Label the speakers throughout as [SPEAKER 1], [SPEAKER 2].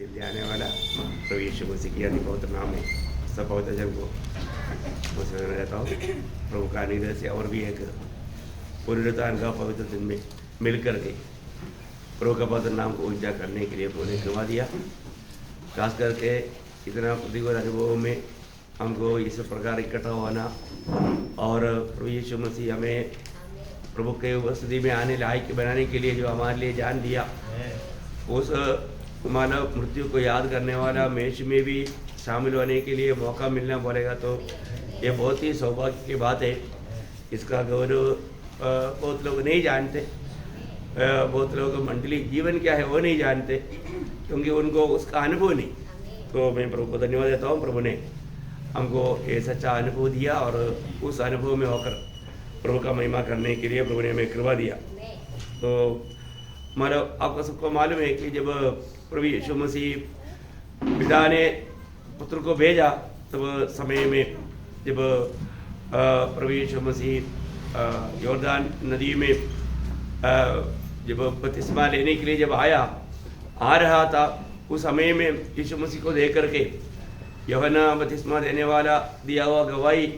[SPEAKER 1] इसलिए आने वाला प्रभु यीशु मसीह की अति पवित्र नाम में सब पवित्र जन को मैं रहता हूँ। प्रभु का निधन से और भी एक पुनरुत्थान का पवित्र दिन में मिलकर के प्रभु का पवित्र नाम को ऊंचा करने के लिए प्रभु ने करवा दिया। खास करके इतना प्रतिकूल अनुभवों में हमको इस प्रकार इकट्ठा होना और प्रभु यीशु मसीह हमें प्रभु के उपस्थिति में आने लायक बनाने के लिए जो हमारे लिए जान दिया, उस मानव मृत्यु को याद करने वाला मेष में भी शामिल होने के लिए मौका मिलना पड़ेगा। तो ये बहुत ही सौभाग्य की बात है। इसका गौरव बहुत लोग नहीं जानते, बहुत लोग मंडली जीवन क्या है वो नहीं जानते, क्योंकि उनको उसका अनुभव नहीं। तो मैं प्रभु को धन्यवाद देता हूँ। प्रभु ने हमको ये सच्चा अनुभव दिया और उस अनुभव में होकर प्रभु का महिमा करने के लिए प्रभु ने हमें कृपा दिया। तो मतलब आपको सबको मालूम है कि जब प्रभु यीशु मसीह पिता ने पुत्र को भेजा तब समय में जब प्रभु यीशु मसीह यॉर्दान नदी में जब बपतिस्मा लेने के लिए जब आ रहा था, उस समय में यीशु मसीह को देख करके यूहन्ना बपतिस्मा देने वाला दिया हुआ गवाही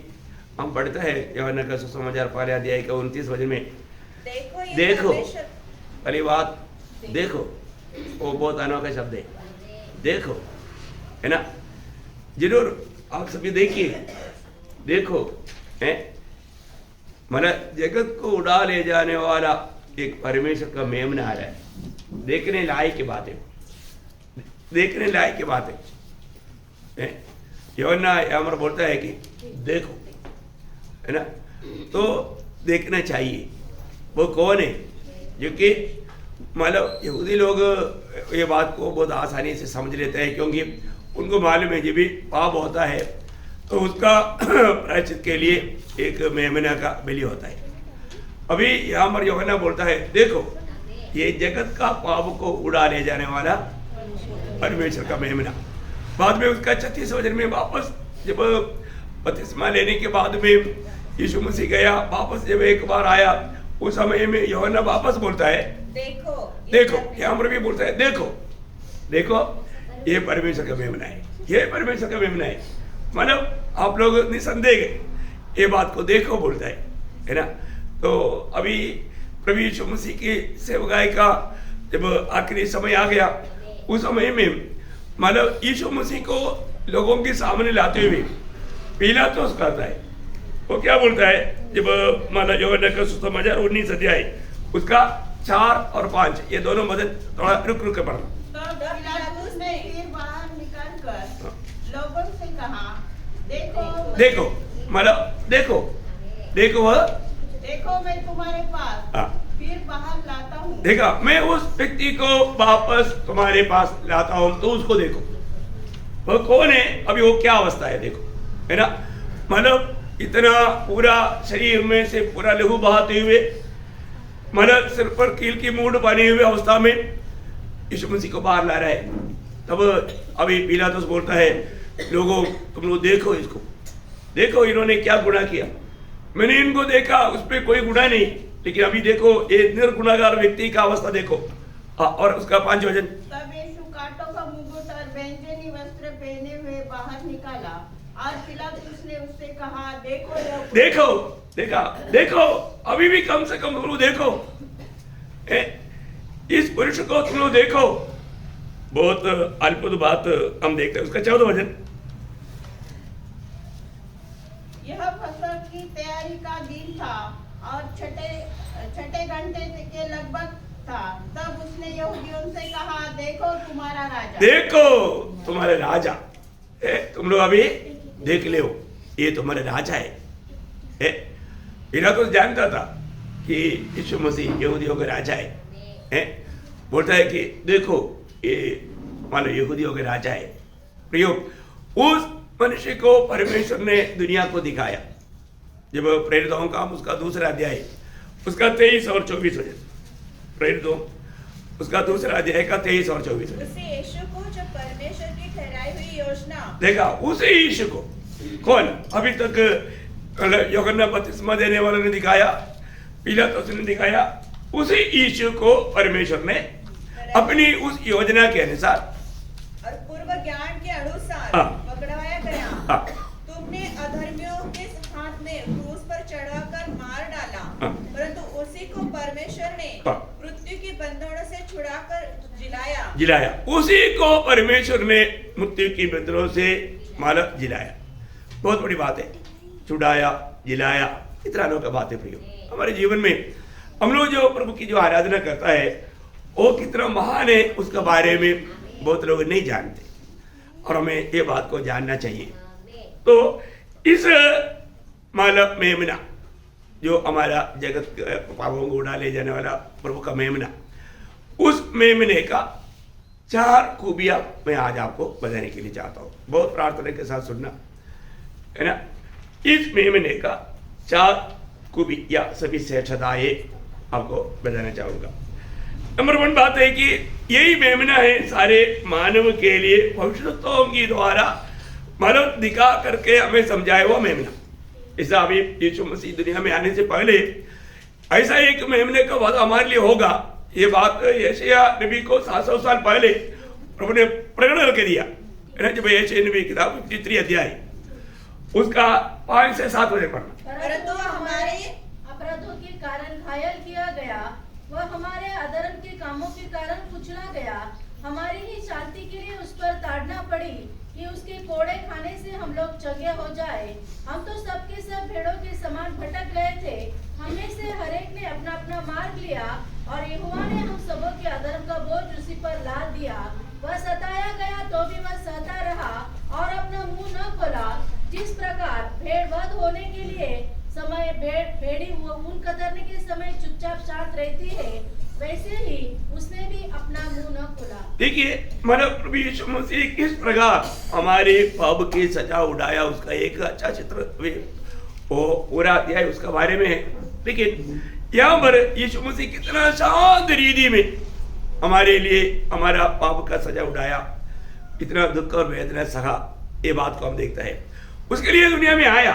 [SPEAKER 1] हम पढ़ते हैं। यूहन्ना का सुसमाचार पहले अध्याय का 29 वचन में देखो पहली बात देखो, वो बहुत अनोखा शब्द है, देखो, है ना। जरूर आप सभी देखिए, देखो है मतलब जगत को उड़ा ले जाने वाला एक परमेश्वर का मेमना आ रहा है। देखने लायक की बात है, देखने लायक की बात है। यूहन्ना यहाँ बोलता है कि देखो, है ना। तो देखना चाहिए। वो कौन है? जो कि मतलब यहूदी लोग ये बात को बहुत आसानी से समझ लेते हैं, क्योंकि उनको मालूम है जब भी पाप होता है तो उसका प्रायश्चित के लिए एक मेमना का बलि होता है। अभी यहाँ पर यूहन्ना बोलता है देखो, ये जगत का पाप को उड़ा ले जाने वाला परमेश्वर का मेमना। बाद में उसका 36 वचन में वापस जब बपतिस्मा लेने के बाद में यीशु मसीह गया, वापस जब एक बार आया, उस समय में यूहन्ना वापस बोलता है देखो, देखो। यहाँ पर भी बोलता है देखो, देखो, ये परमेश्वर का मेमना है, ये परमेश्वर का मेमना है। मतलब आप लोग निसंदेह ये बात को देखो बोलता है ना। तो अभी प्रभु यीशु मसीह की सेवकाई का जब आखिरी समय आ गया, उस समय में मतलब यीशु मसीह को लोगों के सामने लाते हुए पिलातुस कहता है, वो क्या बोलता है जब मतलब यूहन्ना का सुसमाचार 19 अध्याय उसका 4 और 5 ये दोनों मदद थोड़ा रुक के पढ़ना।
[SPEAKER 2] तो पिलातुस ने फिर बाहर निकालकर लोगों से कहा, देखो,
[SPEAKER 1] देखो, मतलब देखो, देखो, वह
[SPEAKER 2] देखो मैं तुम्हारे पास फिर बाहर लाता हूँ।
[SPEAKER 1] देखा, मैं उस व्यक्ति को वापस तुम्हारे पास लाता हूँ, तो उसको देखो वो कौन है, अभी वो क्या अवस्था है देखो, है ना। मतलब इतना पूरा शरीर में से पूरा लहू बहाते हुए, मतलब सिर पर कील की मूंड बने हुए अवस्था में यीशु मसीह को बाहर ला रहा है। तब अभी पिलातुस बोलता है लोगों तुम लोग देखो, इसको देखो, इन्होंने क्या गुनाह किया। मैंने इनको देखा, उस पर कोई गुनाह नहीं, लेकिन अभी देखो ये निर्गुनाहगार व्यक्ति का अवस्था देखो। और उसका 5 वचन,
[SPEAKER 2] तब यीशु कांटों का मुकुट और बैंजनी वस्त्र पहने हुए बाहर निकाला और पिलातुस ने उससे कहा, देखो,
[SPEAKER 1] देखो, देखा, देखो, अभी भी कम से कम तुम लोग देखो, इस पुरुष को तुम लोग देखो। बहुत अद्भुत बात हम देखते हैं। उसका 14 वचन,
[SPEAKER 2] यह फसह की तैयारी का दिन था और छठे घंटे के लगभग था। तब उसने यहूदियों से कहा, देखो तुम्हारा राजा, देखो
[SPEAKER 1] तुम्हारा राजा। तुम लोग अभी देख ले, ये तुम्हारा राजा है। पिलातुस जानता था कि यीशु मसीह यहूदियों का राजा है। बोलता है कि देखो ये मानो यहूदियों का राजा है। प्रयोग उस मनुष्य को परमेश्वर ने दुनिया को दिखाया। जब प्रेरितों का उसका 2 अध्याय उसका 23 और 24 वचन, प्रेरितों उसका 2 अध्याय का 23 और 24 वचन।
[SPEAKER 2] उसी यीशु को जो परमेश्वर की ठहराई हुई योजना,
[SPEAKER 1] देखा, उसी यीशु को कौन अभी तक यूहन्ना बपतिस्मा देने वाले ने दिखाया, पिलातुस ने दिखाया, उसी यीशु को परमेश्वर ने अपनी उस योजना के अनुसार
[SPEAKER 2] अनुसार
[SPEAKER 1] हाँ।
[SPEAKER 2] पकड़वाया गया।
[SPEAKER 1] हाँ।
[SPEAKER 2] तुमने अधर्मियों के हाथ में क्रूस पर चढ़ाकर मार डाला,
[SPEAKER 1] हाँ।
[SPEAKER 2] परंतु उसी को परमेश्वर ने
[SPEAKER 1] हाँ।
[SPEAKER 2] मृत्यु की बंधनों से छुड़ाकर
[SPEAKER 1] जिलाया। उसी को परमेश्वर ने मृत्यु की बंधनों से मालक जिलाया। बहुत बड़ी बात है, छुड़ाया, जिलाया, इतना अनोखा बात है प्रियो। हमारे जीवन में हम लोग जो प्रभु की जो आराधना करता है वो कितना महान है उसके बारे में बहुत लोग नहीं जानते और हमें ये बात को जानना चाहिए। तो इस मालक मेमना जो हमारा जगत पापों को उड़ा ले जाने वाला प्रभु का मेमना, उस मेमने का 4 खूबियां मैं आज आपको बताने के लिए चाहता हूँ। बहुत प्रार्थना के साथ सुनना है ना। इस मेमने का 4 खूबियां सभी श्रेष्ठताएं आपको बताना चाहूंगा। नंबर 1 बात है कि यही मेमना है सारे मानव के लिए भविष्यवाणियों के द्वारा मानव दिखा करके हमें समझाया हुआ मेमना। ऐसा अभी यीशु मसीह दुनिया में आने से पहले ऐसा एक मेमने का वादा हमारे लिए होगा। ये बात यशायाह नबी को 700 साल पहले प्रभु ने प्रकट करके दिया है ना। जब यशायाह नबी किताब 53 अध्याय उसका 5 से 7 वचन पढ़ना।
[SPEAKER 3] परंतु हमारे अपराधों के कारण घायल किया गया, वह हमारे अधर्म के कामों के कारण कुचला गया। हमारी ही शांति के लिए उस पर ताड़ना पड़ी कि उसके कोड़े खाने से हम लोग चंगे हो जाए। हम तो सबके सब भेड़ों के समान भटक गए थे, हमें से हर एक ने अपना अपना मार्ग लिया और यहोवा ने हम सबों के अधर्म का बोझ उसी पर लाद दिया। वह सताया गया तो भी वह सहता रहा और अपना मुंह न खोला। जिस प्रकार भेड़ वध होने के लिए समय भेड़ी ऊन कतरने के समय चुपचाप शांत रहती है, वैसे ही उसने भी अपना मुंह न खोला।
[SPEAKER 1] देखिए मानव प्रभु यीशु मसीह किस प्रकार हमारे पाप की सजा उड़ाया, उसका एक अच्छा चित्र वो पूरा अध्याय उसका बारे में है। लेकिन यहाँ पर यीशु मसीह कितना शांत रीति में हमारे लिए हमारा पाप का सजा उड़ाया, इतना दुख और वेदना सहा, ये बात को हम देखता है। उसके लिए दुनिया में आया।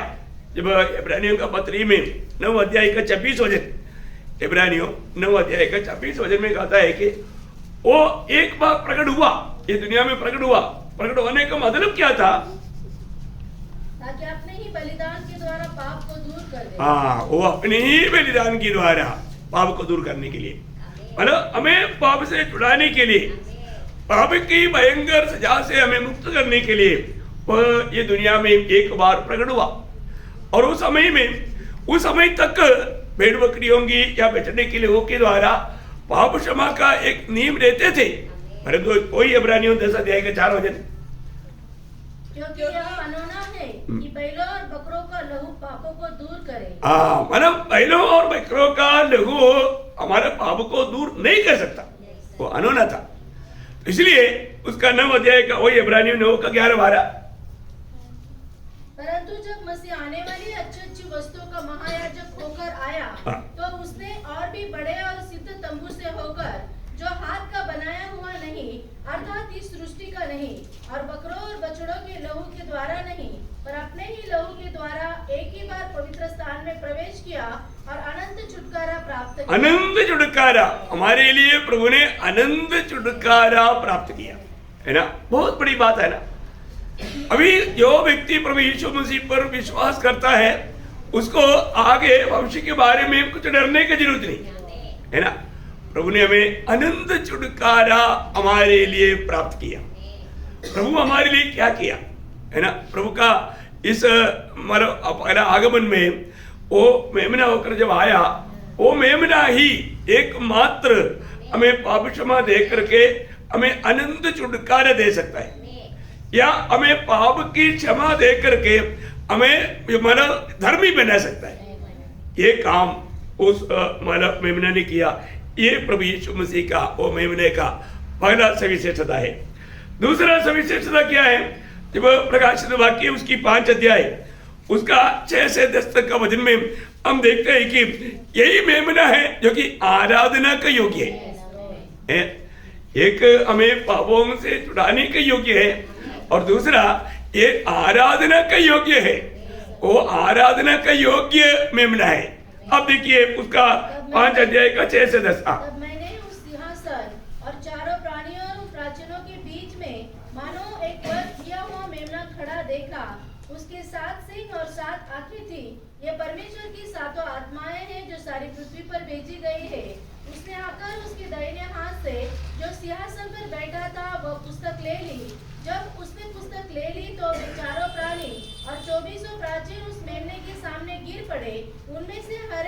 [SPEAKER 1] जब इब्रानियों का पत्री में 9 अध्याय का 26 वचन, इब्रानियों 9 अध्याय का 26 वचन में कहता है कि वो एक बार प्रकट हुआ, ये दुनिया में प्रकट हुआ। प्रकट होने का मतलब क्या था?
[SPEAKER 3] ताकि अपने ही बलिदान के द्वारा पाप को दूर कर दे।
[SPEAKER 1] हाँ, वो अपने ही बलिदान के द्वारा पाप को दूर करने के लिए, मतलब हमें पाप से छुड़ाने के लिए, पाप की भयंकर सजा से हमें मुक्त करने के लिए वह ये दुनिया में एक बार प्रकट हुआ। और उस समय तक भेड़ बकरियों की या बेचने के लोगों के द्वारा पाप क्षमा का एक नियम रहते थे, परंतु वही इब्रानियों 10 अध्याय का 4 वचन,
[SPEAKER 3] क्योंकि यह अनोना है कि बैलों और बकरों का लहू पापों को दूर करे।
[SPEAKER 1] हाँ, मतलब बैलों और बकरों का लहू हमारे पाप को दूर नहीं कर सकता, वो अनोना था। इसलिए उसका 9 अध्याय का वही इब्रानियों 9 का 11-12।
[SPEAKER 3] परंतु जब मसीह आने वाली अच्छी वस्तुओं का महायाजक होकर आया, तो उसने और भी बड़े और सिद्ध तंबू से होकर, जो हाथ का बनाया हुआ नहीं, अर्थात इस सृष्टि का नहीं, और बकरों और बछड़ों के लहू के द्वारा नहीं, पर अपने ही लहू के द्वारा एक ही बार पवित्र स्थान में प्रवेश किया और अनंत छुटकारा प्राप्त किया।
[SPEAKER 1] अनंत छुटकारा, हमारे लिए प्रभु ने अनंत छुटकारा प्राप्त किया, है ना। बहुत बड़ी बात है ना। अभी जो व्यक्ति प्रभु यीशु मसीह पर विश्वास करता है उसको आगे भविष्य के बारे में कुछ डरने की जरूरत नहीं, है ना। प्रभु ने हमें अनंत छुटकारा हमारे लिए प्राप्त किया। प्रभु हमारे लिए क्या किया, है ना। प्रभु का इस पहला आगमन में वो मेमना होकर जब आया, वो मेमना ही एकमात्र हमें पाप क्षमा दे करके हमें अनंत छुटकारा दे सकता है, या हमें पाप की क्षमा दे करके हमें मतलब धर्मी बना सकता है। ये काम उस मतलब मेमना ने किया। ये प्रभु यीशु मसीह का वो मेमने का पहला सविशेषता है। दूसरा सविशेषता क्या है? जब प्रकाशित वाक्य उसकी 5 अध्याय उसका 6 से 10 तक का वचन में हम देखते हैं कि यही मेमना है जो कि आराधना का योग्य है। एक हमें पापों से छुड़ाने के योग्य है और दूसरा ये आराधना का योग्य है। वो आराधना का योग्य मेमना है। अब देखिए उसका 5 अध्याय का 6 से 10।
[SPEAKER 3] तब मैंने उस सिंहासन और चारों प्राणियों और प्राचीनों के बीच में मानो एक वध किया खड़ा देखा, उसके 7 सिंह और 7 आंखें थी। ये परमेश्वर की 7 आत्माएं हैं जो सारी पृथ्वी पर भेजी गई है। उसने आकर उसके दाहिने हाथ से जो सिंहासन पर बैठा था वह पुस्तक ले ली। जब उसने पुस्तक ले ली तो वे चारों प्राणी और 24 प्राचीन उस मेमने के सामने गिर पड़े। उनमें से हर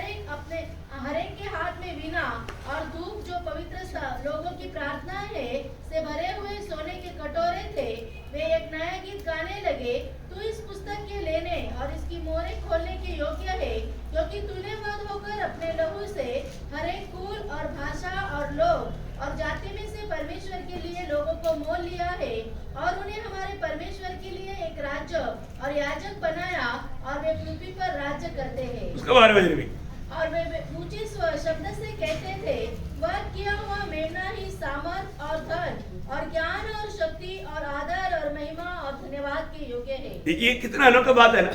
[SPEAKER 3] एक के हाथ में वीणा और धूप जो पवित्र लोगों की प्रार्थना है से भरे हुए सोने के कटोरे थे। वे एक नया गीत गाने लगे, तू इस पुस्तक के लेने और इसकी मोहरें खोलने के योग्य है, क्योंकि तूने मत होकर अपने लहू से हर एक कुल और भाषा और लोग और जाति में से परमेश्वर के लिए लोगों को मोल लिया है और उन्हें हमारे परमेश्वर के लिए एक राज्य और याजक बनाया और वे पृथ्वी पर राज्य करते हैं।
[SPEAKER 1] उसका 12 वचन भी
[SPEAKER 3] और वे ऊंचे शब्द से कहते थे, वह किया हुआ मेमना ही सामर्थ और धन और ज्ञान और शक्ति और आदर और महिमा और धन्यवाद के योग्य है।
[SPEAKER 1] देखिए कितना अनोखा बात है ना,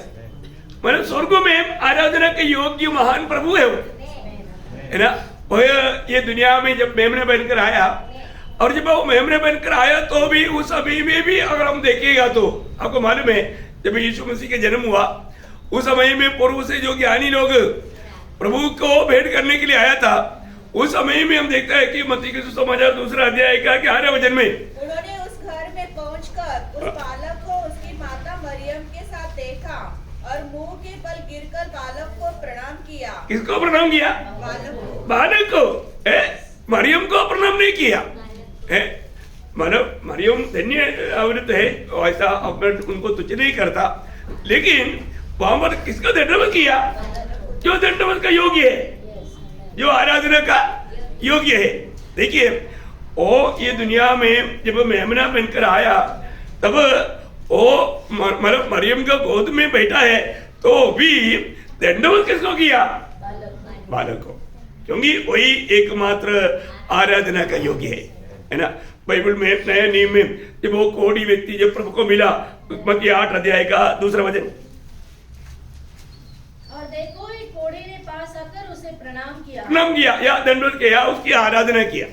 [SPEAKER 1] मतलब स्वर्गों में आराधना के योग्य महान प्रभु है वो, है ना। वो ये दुनिया में जब मेमने बनकर आया, और जब वो मेमने बनकर आया तो भी उस समय में भी अगर हम देखेगा तो आपको मालूम है जब यीशु मसीह के जन्म हुआ उस समय में पूर्व से जो ज्ञानी लोग प्रभु को भेंट करने के लिए आया था, उस समय में हम देखते हैं कि मत्ती के सुसमाचार 2 अध्याय का 11 वचन में
[SPEAKER 2] उन्होंने उस घर में पहुंचकर उस बालक को उसकी माता मरियम के साथ देखा और मुंह के बल गिरकर बालक को प्रणाम किया।
[SPEAKER 1] किसको प्रणाम किया? बालक को। मरियम को प्रणाम नहीं किया है। मतलब मरियम धन्य औरत है, ऐसा उनको तुच्छ नहीं करता, लेकिन वहां पर किसका दंडवत किया? जो दंडवत का योग्य है, जो आराधना का योग्य है। देखिए वो ये दुनिया में जब मेमना बनकर आया तब वो मतलब मरियम का गोद में बैठा है तो भी दंडवत किसको किया? बालक को, क्योंकि वही एकमात्र आराधना का योग्य है ना। बाइबल में नया नियम में जब वो कोढ़ी व्यक्ति जब प्रभु को मिला, मत्ती 8 अध्याय का 2 वचन,
[SPEAKER 3] और देखो एक कोढ़ी ने पास आकर उसे प्रणाम
[SPEAKER 1] किया या दंडवत किया, उसकी आराधना किया।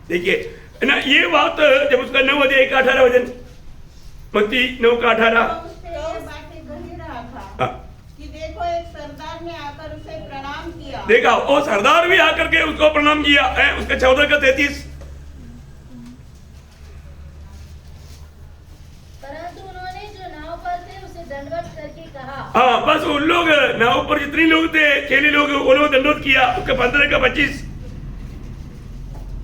[SPEAKER 1] देखिए है ना, ये बात जब उसका 9 अध्याय का 18 वचन, मत्ती 9 का 18,
[SPEAKER 2] बातें कह रहा था कि देखो एक सरदार ने आकर उसे प्रणाम किया।
[SPEAKER 1] देखा वो सरदार भी आकर के उसको प्रणाम किया है। उसका 14 का 33,
[SPEAKER 3] परंतु उन्होंने जो नाव पर थे उसे दंडवत करके कहा।
[SPEAKER 1] हाँ बस उन लोग नाव पर जितने लोग थे, चेले लोग, वो लोग दंडवत किया। उसका 15 का 25,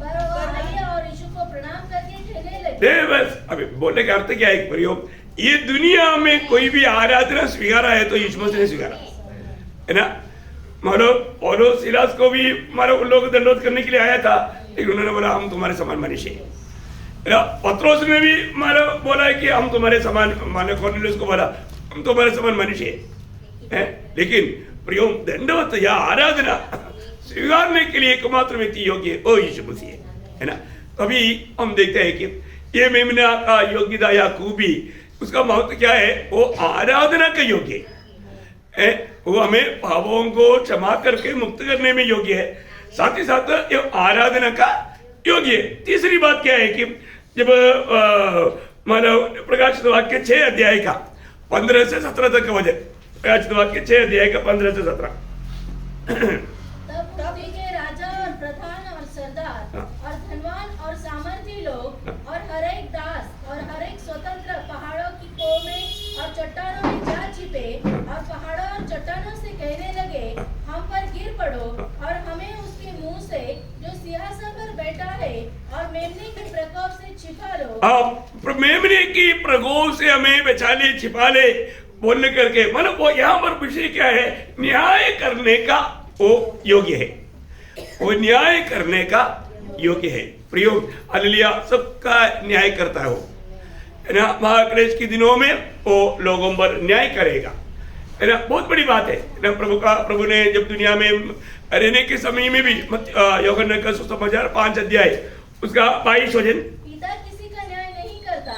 [SPEAKER 3] पर वो आए और यीशु को प्रणाम करके कहने लगे।
[SPEAKER 1] बस अभी बोलने का अर्थ क्या है? प्रयोग, ये दुनिया में कोई भी आराधना स्वीकारा है तो यीशु मसीह ने स्वीकारा है ना। मानो पौलुस सिलास को भी मानो उन लोग दंडवत करने के लिए आया था, लेकिन उन्होंने बोला हम तुम्हारे समान मनुष्य हैं। पत्रोस ने भी मानो बोला है कि हम तुम्हारे समान, मानो कॉर्नेलियस को बोला हम तुम्हारे समान मनुष्य हैं। लेकिन प्रयोग दंडवत या आराधना स्वीकारने के लिए एकमात्र व्यक्ति योग्य वो यीशु मसीह है ना। अभी हम देखते हैं कि ये मेमना का योग्यता या खूबी, उसका महत्व क्या है? वो आराधना के योग्य है। वो हमें पापों को क्षमा करके मुक्त करने में योग्य है, साथ ही साथ ये आराधना का योग्य है। तीसरी बात क्या है कि जब मानव प्रकाशित वाक्य 6 अध्याय का 15 से 17 तक का वचन, प्रकाशित वाक्य 6 अध्याय का 15 से 17,
[SPEAKER 3] तब पृथ्वी के राजा और प्रधान और सरदार और धनवान और सामर्थी लोग और हर एक दास और हर एक स्वतंत्र पहाड़ों की कोह में और चट्टानों में जा छिपे और पहाड़ों और चट्टानों से कहने लगे, हम पर गिर पड़ो और हमें उसके मुंह से जो सिंहासन पर बैठा है और मेमने के प्रकोप से छिपा लो।
[SPEAKER 1] मेमने की प्रकोप से हमें बचा ले, छिपा ले बोलने करके, मतलब वो यहाँ पर विषय क्या है? न्याय करने का वो योग्य है, वो न्याय करने का योग्य है। प्रयोग हालेलुया, सबका न्याय करता है वो, है ना। महाक्लेश के दिनों में वो लोगों पर न्याय करेगा, है ना। बहुत बड़ी बात है ना। प्रभु ने जब दुनिया में रहने के समय में भी यूहन्ना का सुसमाचार 5 अध्याय उसका 22 वचन,
[SPEAKER 3] पिता किसी का न्याय नहीं करता,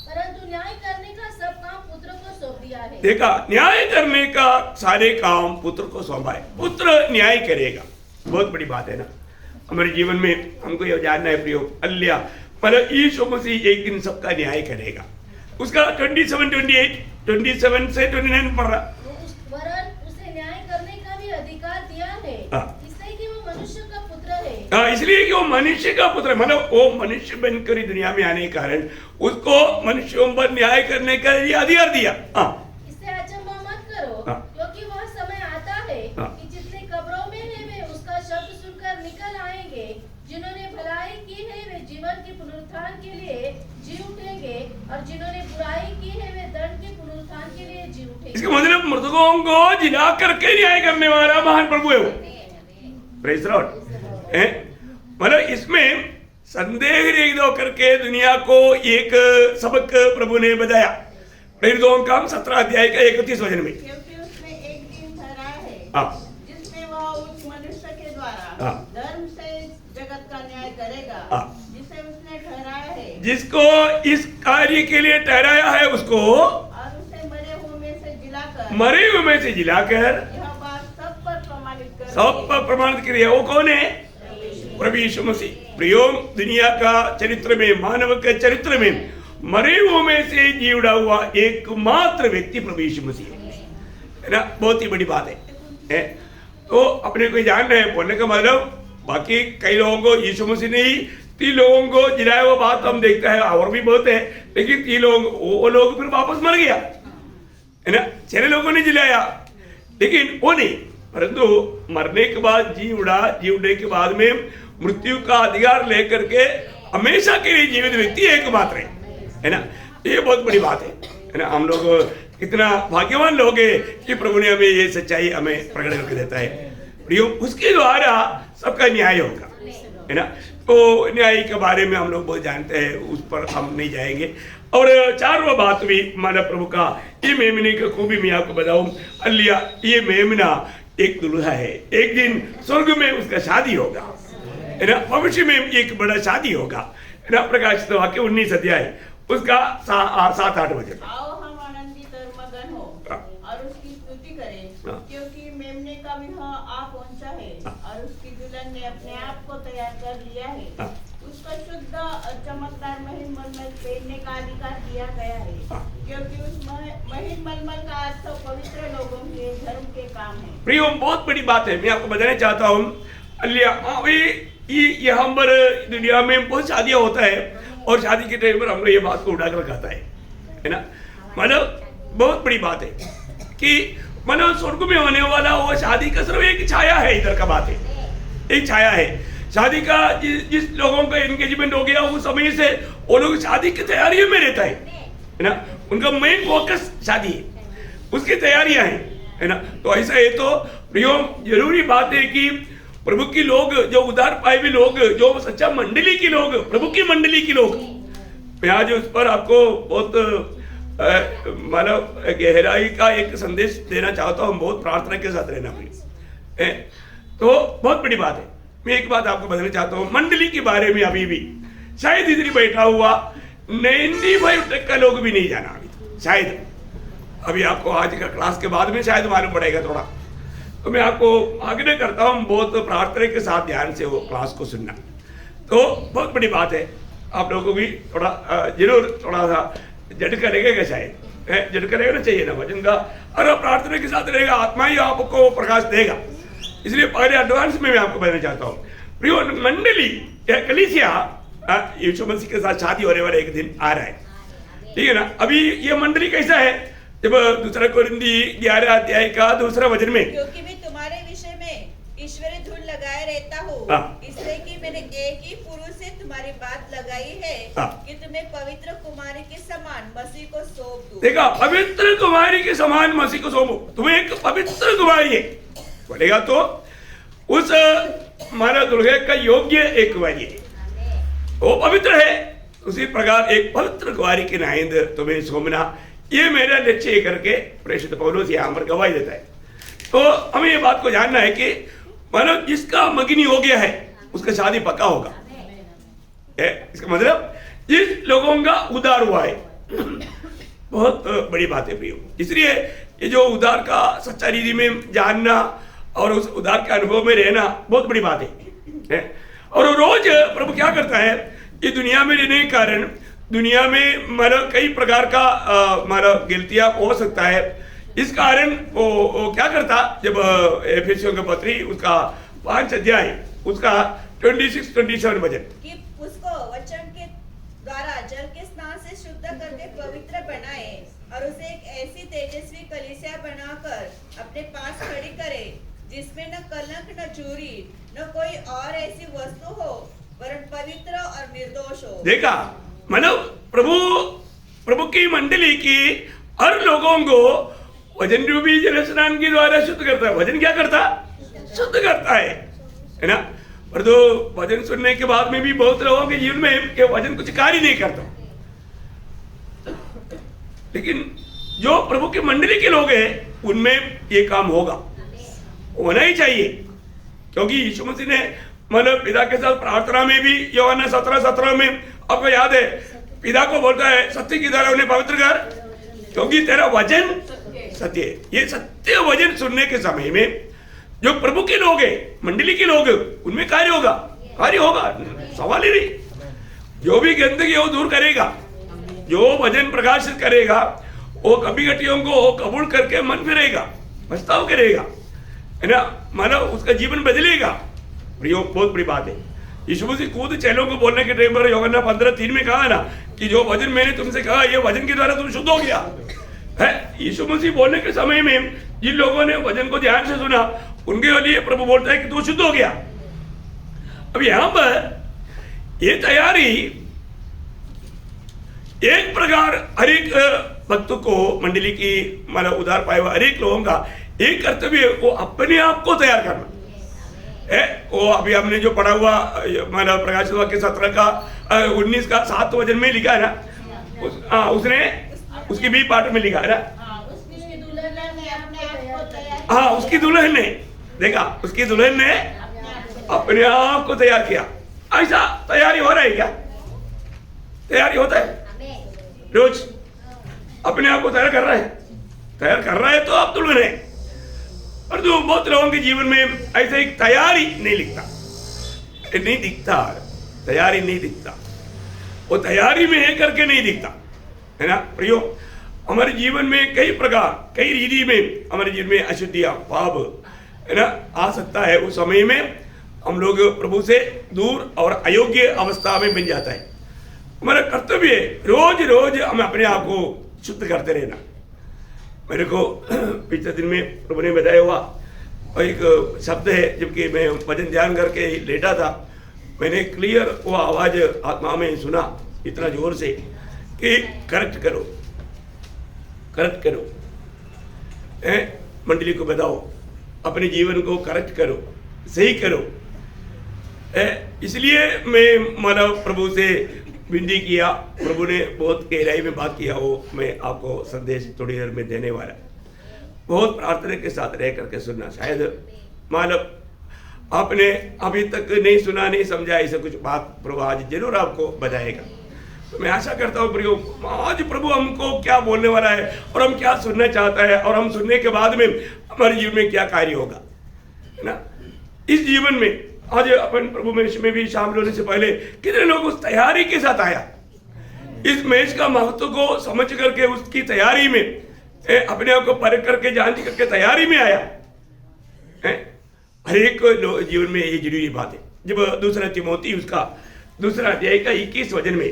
[SPEAKER 3] परंतु न्याय करने का सब काम पुत्र को सौंप दिया है।
[SPEAKER 1] देखा, न्याय करने का सारे काम पुत्र को सौंपा है, पुत्र न्याय करेगा। बहुत बड़ी बात है ना। हमारे जीवन में हमको यह जानना है प्रयोग, अल्लाह मतलब यीशु मसीह एक दिन सबका न्याय करेगा। उसका 27 से 29 पढ़ रहा।
[SPEAKER 3] वरन उसे न्याय करने का भी अधिकार दिया है, इसलिए कि वो मनुष्य का पुत्र है।
[SPEAKER 1] हाँ, इसलिए कि वो मनुष्य का पुत्र है, मतलब वो मनुष्य बनकर दुनिया में आने के कारण उसको मनुष्यों पर न्याय करने का ये अधिकार दिया।
[SPEAKER 3] इससे अचंभा मत करो, क्योंकि वह समय आता है कि जितने कब्रों में है वे उसका शब्द सुनकर निकल आएंगे। जिन्होंने भलाई की है वे जीवन के पुनरुत्थान के लिए जी उठेंगे, और जिन्होंने बुराई की है वे दंड के पुनरुत्थान के लिए जी उठेंगे।
[SPEAKER 1] इसका मतलब मृतकों को जिला करके न्याय करने वाला महान प्रभु है वो। Praise the Lord. मतलब इसमें संदेह रहित दो करके दुनिया को एक सबक प्रभु ने बताया। प्रेरितों का 17 अध्याय का 31 वचन में,
[SPEAKER 2] क्योंकि उसने एक दिन ठहराया है जिसमें वह उस मनुष्य के द्वारा धर्म से जगत का न्याय करेगा, जिसे उसने ठहराया है,
[SPEAKER 1] जिसको इस कार्य के लिए ठहराया है उसको,
[SPEAKER 2] और उसे मरे हुए में से जिलाकर यह बात सब पर प्रमाणित कर
[SPEAKER 1] वो कौन है? प्रभु यीशु मसीह। प्रियो, दुनिया का चरित्र में, मानव के चरित्र में मरे हुए में से जी उड़ा हुआ एकमात्र व्यक्ति प्रभु यीशु मसीह है ना। बहुत ही बड़ी बात है। तो अपने को जान रहे हैं, बोलने का मतलब बाकी कई लोगों को यीशु मसीह ने ही 3 लोगों को जिलाया, वो बात हम देखते हैं और भी बहुत है, लेकिन 3 लोग वो लोग फिर वापस मर गया है ना। 6 लोगों ने जिलाया, लेकिन वो नहीं, परंतु मरने के बाद जी उड़ने के बाद में मृत्यु का अधिकार लेकर के हमेशा के लिए जीवित व्यक्ति एकमात्र है ना। ये बहुत बड़ी बात है ना। हम लोग कितना भाग्यवान लोग हैं कि प्रभु ने हमें ये सच्चाई हमें प्रकट करके देता है। प्रियो, उसके द्वारा सबका न्याय होगा है ना। तो न्याय के बारे में हम लोग बहुत जानते हैं, उस पर हम नहीं जाएंगे। और 4वां बात भी माना प्रभु का, ये मेमने का खूबी मैं आपको बताऊं। अलिया, ये मेमना एक दुल्हा है, एक दिन स्वर्ग में उसका शादी होगा है ना। भविष्य में एक बड़ा शादी होगा है ना। प्रकाशित वाक्य 19 अध्याय उसका 7-8 वचन।
[SPEAKER 2] आओ हम आनंदित और मगन हो और उसकी स्तुति करें, क्योंकि मेमने का विवाह आ पहुंचा है और उसकी दुल्हन ने अपने आप को तैयार कर लिया है। उसको शुद्ध और चमकदार महीन मलमल पहनने का अधिकार दिया गया है, क्योंकि उस महीन मलमल का अर्थ पवित्र लोगों के धर्म के काम है।
[SPEAKER 1] प्रियो, बहुत बड़ी बात है, मैं आपको बताना चाहता हूँ। यहाँ पर दुनिया में बहुत शादियां होता है और शादी के टाइम पर हम लोग ये बात को उड़ाकर कहता है ना। मतलब बहुत बड़ी बात है कि मतलब स्वर्ग में होने वाला वो शादी का सिर्फ एक छाया है, इधर का बात है, एक छाया है शादी का। जिस लोगों का एंगेजमेंट हो गया उस समय से वो लोग शादी की तैयारियों में रहता है ना। उनका मेन फोकस शादी है, उसकी तैयारियां हैं है ना। तो ऐसा है। तो प्रियो, जरूरी बात है कि प्रभु की लोग, जो उदार पाए हुए लोग, जो सच्चा मंडली के लोग, प्रभु की मंडली के लोग, मैं आज उस पर आपको बहुत मानव गहराई का एक संदेश देना चाहता हूँ। बहुत प्रार्थना के साथ रहना प्रिय। तो बहुत बड़ी बात है। मैं एक बात आपको बताना चाहता हूँ, मंडली के बारे में अभी भी शायद इधर बैठा हुआ 95% लोग भी नहीं जाना अभी, शायद अभी आपको आज का क्लास के बाद में शायद मालूम पड़ेगा थोड़ा। तो मैं आपको आग्रह करता हूँ बहुत प्रार्थना के साथ ध्यान से वो क्लास को सुनना। तो बहुत बड़ी बात है, आप लोगों को भी थोड़ा जरूर थोड़ा सा झटका लगेगा, शायद झटका लगना चाहिए ना वचन का। और प्रार्थना के साथ रहेगा, आत्मा ही आपको प्रकाश देगा। इसलिए पहले एडवांस में मैं आपको बताना चाहता हूँ, प्रियो, मंडली कलीसिया यीशु मसीह के साथ शादी होने वाला एक दिन आ रहा है, ठीक है ना। अभी ये मंडली कैसा है, जब 2 कोरिन्थी 11 अध्याय का 2 वचन में,
[SPEAKER 4] क्योंकि मैं तुम्हारे विषय में ईश्वरी धूल लगाए रहता हूँ, इसलिए कि मैंने एक ही पुरुष से तुम्हारी बात लगाई है कि तुम्हें पवित्र कुमारी के समान मसीह को सौंप दूं।
[SPEAKER 1] देखा, पवित्र कुमारी के समान मसीह को सौंपो। तुम्हें एक पवित्र कुमारी है बोलेगा, तो उस हमारा दुर्गा का योग्य एक कुमारी है, वो पवित्र है। उसी प्रकार एक पवित्र कुमारी के नायंद तुम्हें सौंपना, ये मेरा लक्ष्य करके प्रेषित पौलुस यहाँ पर गवाही देता है। तो हमें ये बात को जानना है कि मानो जिसका मगनी हो गया है उसका शादी पक्का होगा। इसका मतलब जिस लोगों का उदार हुआ है बहुत बड़ी बात है प्रियो। इसलिए ये जो उदार का सच्चा रीति में जानना और उस उदार के अनुभव में रहना बहुत बड़ी बात है। और रोज प्रभु क्या करता है, ये दुनिया में रहने के कारण दुनिया में मानो कई प्रकार का मानो गलतियां हो सकता है। इस कारण वो क्या करता, जब एफेसियों के पत्री उसका 5 अध्याय उसका 26-27 वचन
[SPEAKER 4] कि उसको वचन के द्वारा जल के स्नान से शुद्ध करके पवित्र बनाए और उसे एक ऐसी तेजस्वी कलीसिया बनाकर अपने पास खड़ी करे जिसमें न कलंक न चूरी न कोई और ऐसी वस्तु हो वरन पवित्र और निर्दोष हो।
[SPEAKER 1] देखा, मतलब प्रभु की मंडली की हर लोगों को वचन रूपी जल स्नान के द्वारा शुद्ध करता है। वचन क्या करता, शुद्ध करता है ना। पर तो वचन सुनने के बाद में भी बहुत लोगों के जीवन में ये वचन कुछ कार्य नहीं करता, लेकिन जो प्रभु की मंडली के लोग हैं उनमें ये काम होना ही चाहिए, क्योंकि यीशु मसीह ने मतलब पिता के साथ प्रार्थना में भी यूहन्ना 17:17 में आपको याद है, पिता को बोलता है सत्य की द्वारा उन्हें पवित्र कर, क्योंकि तेरा वचन सत्य है। ये सत्य वचन सुनने के समय में जो प्रभु के लोग हैं, मंडली के लोग, उनमें कार्य होगा, सवाल ही नहीं। जो भी गंदगी वो दूर करेगा, जो वचन प्रकाशित करेगा, वो कभी घटियों को कबूल करके मन फिरेगा, पछताव करेगा, है ना, मानो उसका जीवन बदलेगा। बहुत बड़ी बात है। यीशु मसीह खुद चेलों को बोलने के टाइम पर यूहन्ना 15:3 में कहा ना कि जो वचन मैंने तुमसे कहा, ये वचन के द्वारा तुम शुद्ध हो गया है। यीशु मसीह बोलने के समय में जिन लोगों ने वचन को ध्यान से सुना, उनके लिए प्रभु बोलता है कि तू शुद्ध हो गया। अब यहां पर ये तैयारी एक प्रकार हर एक भक्त को, मंडली की मतलब उधार पाए हुए हर एक लोगों का एक कर्तव्य, वो अपने आप को तैयार करना है। वो अभी हमने जो पढ़ा हुआ मतलब प्रकाशित वाक्य 17 का 19 का 7 वचन में लिखा है ना, उसने उसकी भी पाठ में लिखा है ना, हाँ, उसकी दुल्हन ने देखा, उसकी दुल्हन ने अपने आप को तैयार किया। ऐसा तैयारी हो रहा है क्या? तैयारी होता है रोज, अपने आप को तैयार कर रहा है तो आप दुल्हन है। और जो बहुत लोगों के जीवन में ऐसे एक तैयारी नहीं दिखता, तैयारी नहीं दिखता, वो तैयारी में है करके नहीं दिखता, है ना प्रियो। हमारे जीवन में कई प्रकार, कई रीति में हमारे जीवन में अशुद्धियां, पाप, है ना, आ सकता है। उस समय में हम लोग प्रभु से दूर और अयोग्य अवस्था में बन जाता है। हमारा कर्तव्य रोज रोज हम अपने आप को शुद्ध करते रहना। मेरे को पिछले दिन में प्रभु ने बताया हुआ एक शब्द है, जबकि मैं भजन ध्यान करके लेटा था, मैंने क्लियर वो आवाज आत्मा में सुना इतना जोर से कि करेक्ट करो, मंडली को बताओ, अपने जीवन को करेक्ट करो, सही करो। इसलिए मैं मानव प्रभु से विनती किया, प्रभु ने बहुत गहराई में बात किया, वो मैं आपको संदेश थोड़ी देर में देने वाला। बहुत प्रार्थना के साथ रह करके सुनना। शायद मानव आपने अभी तक नहीं सुना, नहीं समझा, ऐसा कुछ बात प्रभु आज जरूर आपको बताएगा। तो मैं आशा करता हूँ प्रभु आज प्रभु हमको क्या बोलने वाला है और हम क्या सुनना चाहता है, और हम सुनने के बाद में हमारे जीवन में क्या कार्य होगा, है ना। इस जीवन में आज अपन प्रभु मैच में भी शामिल होने से पहले कितने लोग उस तैयारी के साथ आया, इस मैच का महत्व को समझ करके उसकी तैयारी में अपने आप को परख करके जांच करके तैयारी में आया है। हर एक जीवन में ये जरूरी बात है। जब दूसरा तिमोथी उसका 2 अध्याय का 21 वचन में,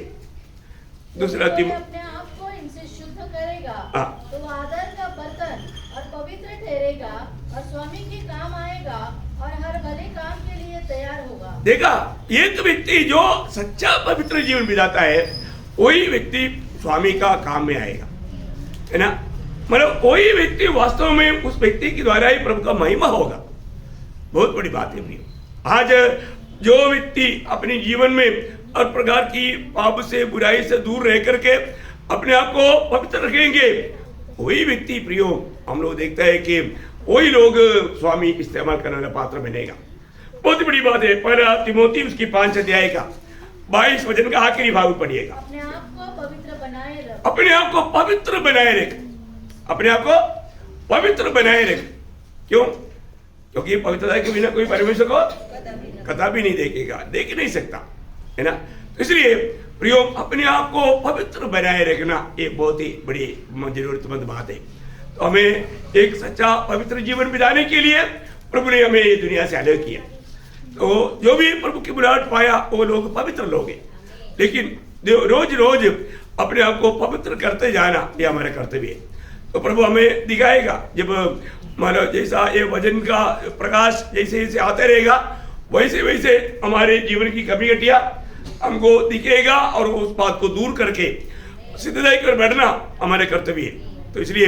[SPEAKER 1] दूसरा
[SPEAKER 3] अपने आप को इनसे शुद्ध करेगा तो वो आदर का बर्तन और पवित्र ठहरेगा और स्वामी के काम आएगा और हर भले काम के लिए तैयार होगा। देखा,
[SPEAKER 1] एक व्यक्ति जो सच्चा पवित्र जीवन बिताता है वही व्यक्ति स्वामी का काम में आएगा, है ना। मतलब कोई व्यक्ति वास्तव में उस व्यक्ति के द्वारा ही प्रभु का महिमा होगा। बहुत बड़ी बात है प्रिय। आज जो व्यक्ति अपने जीवन में हर प्रकार की पाप से, बुराई से दूर रह करके अपने आप को पवित्र रखेंगे, वही व्यक्ति प्रियो हम लोग देखते हैं कि वही लोग स्वामी इस्तेमाल करने वाला पात्र बनेगा। बहुत बड़ी बात है। पहला तिमोथी उसकी 5 अध्याय का 22 वचन का आखिरी भाग पढ़िएगा।
[SPEAKER 3] अपने आप को पवित्र बनाए रख,
[SPEAKER 1] अपने आप को पवित्र बनाए रख, अपने आप को पवित्र बनाए रख। क्यों? क्योंकि पवित्रता के बिना कोई परमेश्वर को कदापि नहीं देखेगा, देख नहीं सकता, है ना। तो इसलिए प्रियो, अपने आप को पवित्र बनाए रखना ये बहुत ही बड़ी जरूरतमंद बात है। तो हमें एक सच्चा पवित्र जीवन बिताने के लिए प्रभु ने हमें ये दुनिया से अलग किया। तो जो भी प्रभु की बुलाहट पाया वो लोग पवित्र लोग हैं, लेकिन रोज रोज अपने आप को पवित्र करते जाना ये हमारा कर्तव्य है। तो प्रभु हमें दिखाएगा, जब मानो जैसा ये वजन का प्रकाश जैसे जैसे आता रहेगा वैसे वैसे हमारे जीवन की कमी घटिया हमको दिखेगा, और उस बात को दूर करके सिद्धताई कर बैठना हमारे कर्तव्य है। तो इसलिए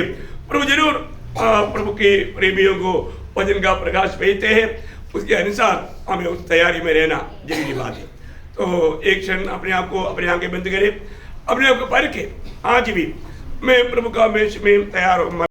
[SPEAKER 1] प्रभु जरूर प्रभु के प्रेमियों को वचन का प्रकाश भेजते हैं, उसके अनुसार हमें उस तैयारी में रहना जरूरी बात है। तो एक क्षण अपने आप को, अपनी आंखें बंद करें, अपने आप को परखें, आज भी मैं प्रभु का में तैयार हूँ।